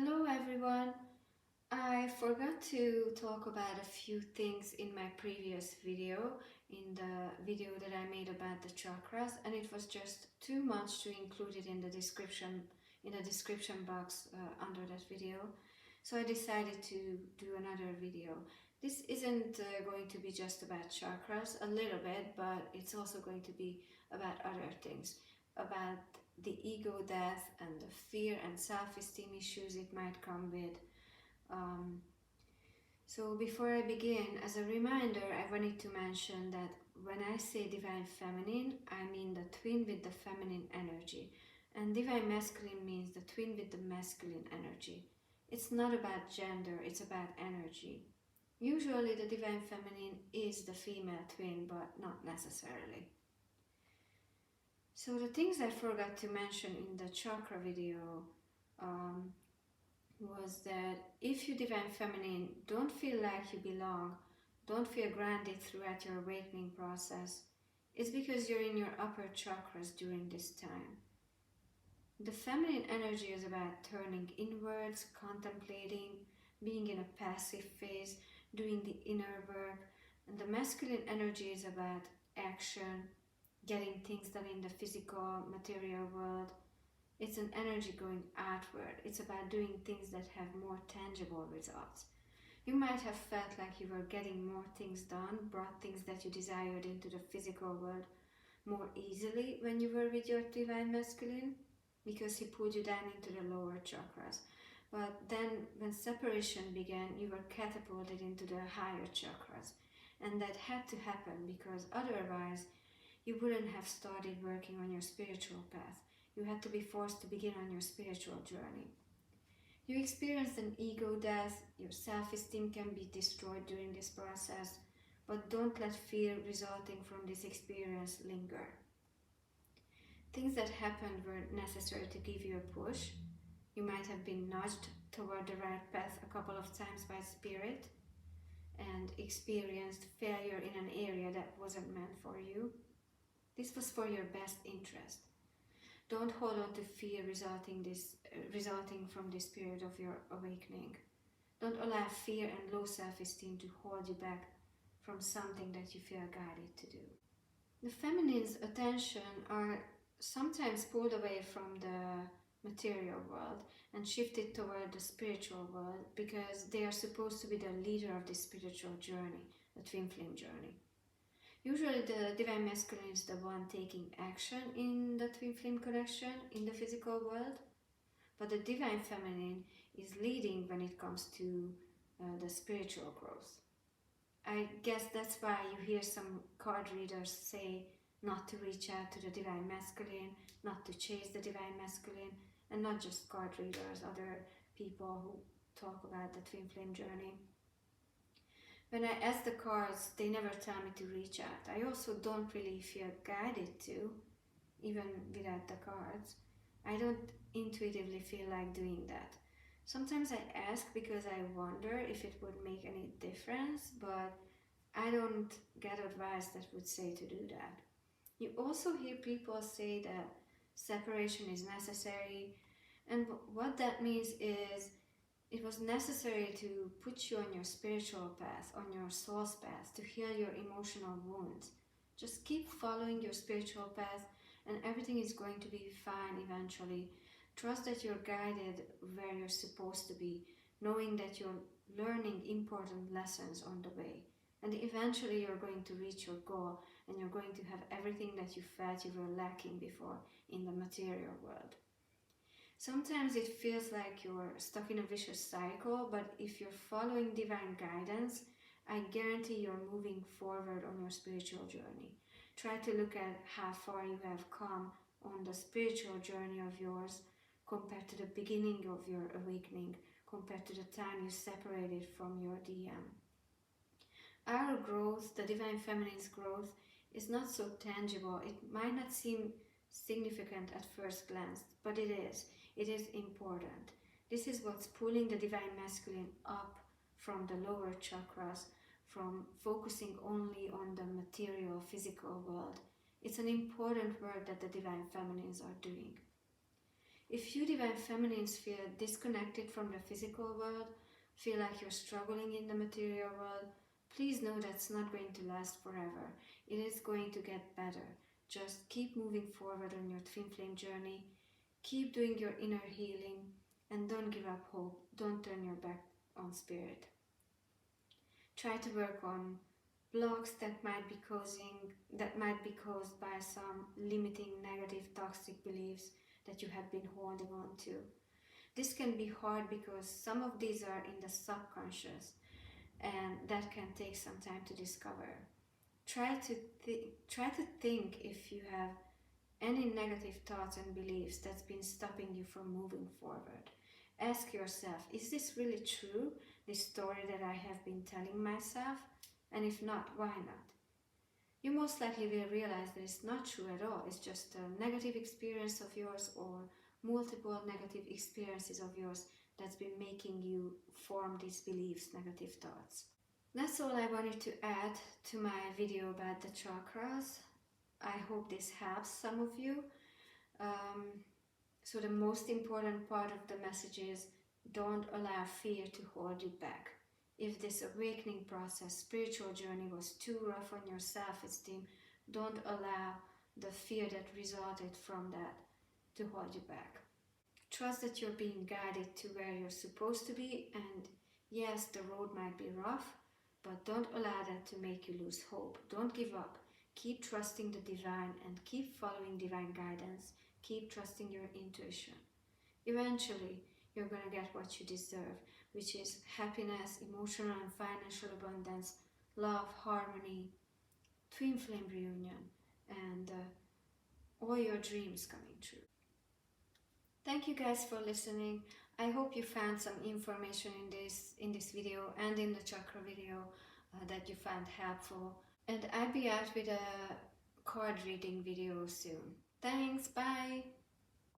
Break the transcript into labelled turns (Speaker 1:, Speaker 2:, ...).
Speaker 1: Hello everyone. I forgot to talk about a few things in my previous video, in the video that I made about the chakras, and it was just too much to include it in the description box under that video. So I decided to do another video. This isn't going to be just about chakras, a little bit, but it's also going to be about other things, about the ego death and the fear and self-esteem issues it might come with. Um, so before I begin, as a reminder, I wanted to mention that when I say divine feminine, I mean the twin with the feminine energy. And divine masculine means the twin with the masculine energy. It's not about gender, it's about energy. Usually the divine feminine is the female twin, but not necessarily. So the things I forgot to mention in the chakra video was that if you divine feminine don't feel like you belong, don't feel grounded throughout your awakening process, it's because you're in your upper chakras during this time. The feminine energy is about turning inwards, contemplating, being in a passive phase, doing the inner work, and the masculine energy is about action, getting things done in the physical, material world. It's an energy going outward. It's about doing things that have more tangible results. You might have felt like you were getting more things done, brought things that you desired into the physical world more easily when you were with your divine masculine, because he pulled you down into the lower chakras. But then when separation began, you were catapulted into the higher chakras. And that had to happen because otherwise you wouldn't have started working on your spiritual path. You had to be forced to begin on your spiritual journey. You experienced an ego death, your self-esteem can be destroyed during this process, but don't let fear resulting from this experience linger. Things that happened were necessary to give you a push. You might have been nudged toward the right path a couple of times by spirit and experienced failure in an area that wasn't meant for you. This was for your best interest. Don't hold on to fear resulting from this period of your awakening. Don't allow fear and low self-esteem to hold you back from something that you feel guided to do. The feminine's attention are sometimes pulled away from the material world and shifted toward the spiritual world because they are supposed to be the leader of this spiritual journey, the Twinflame journey. Usually the divine masculine is the one taking action in the Twinflame connection in the physical world, but the divine feminine is leading when it comes to the spiritual growth. I guess that's why you hear some card readers say not to reach out to the divine masculine, not to chase the divine masculine, and not just card readers, other people who talk about the Twinflame journey. When I ask the cards, they never tell me to reach out. I also don't really feel guided to, even without the cards. I don't intuitively feel like doing that. Sometimes I ask because I wonder if it would make any difference, but I don't get advice that would say to do that. You also hear people say that separation is necessary, and what that means is it was necessary to put you on your spiritual path, on your soul's path, to heal your emotional wounds. Just keep following your spiritual path and everything is going to be fine eventually. Trust that you're guided where you're supposed to be, knowing that you're learning important lessons on the way. And eventually you're going to reach your goal and you're going to have everything that you felt you were lacking before in the material world. Sometimes it feels like you're stuck in a vicious cycle, but if you're following divine guidance, I guarantee you're moving forward on your spiritual journey. Try to look at how far you have come on the spiritual journey of yours compared to the beginning of your awakening, compared to the time you separated from your DM. Our growth, the divine feminine's growth, is not so tangible. It might not seem significant at first glance, but it is. It is important. This is what's pulling the divine masculine up from the lower chakras, from focusing only on the material, physical world. It's an important work that the divine feminines are doing. If you Divine Feminines feel disconnected from the physical world, feel like you're struggling in the material world, please know that's not going to last forever. It is going to get better. Just keep moving forward on your twin flame journey. Keep doing your inner healing and don't give up hope. Don't turn your back on spirit. Try to work on blocks that might be caused by some limiting, negative, toxic beliefs that you have been holding on to. This can be hard because some of these are in the subconscious and that can take some time to discover. Try to think if you have any negative thoughts and beliefs that's been stopping you from moving forward. Ask yourself, is this really true, this story that I have been telling myself? And if not, why not? You most likely will realize that it's not true at all. It's just a negative experience of yours or multiple negative experiences of yours that's been making you form these beliefs, negative thoughts. That's all I wanted to add to my video about the chakras. I hope this helps some of you. So the most important part of the message is don't allow fear to hold you back. If this awakening process, spiritual journey was too rough on your self-esteem, don't allow the fear that resulted from that to hold you back. Trust that you're being guided to where you're supposed to be, and yes, the road might be rough, but don't allow that to make you lose hope. Don't give up. Keep trusting the divine and keep following divine guidance. Keep trusting your intuition. Eventually, you're going to get what you deserve, which is happiness, emotional and financial abundance, love, harmony, twin flame reunion, and all your dreams coming true. Thank you guys for listening. I hope you found some information in this video and in the chakra video that you found helpful. And I'll be out with a card reading video soon. Thanks, bye!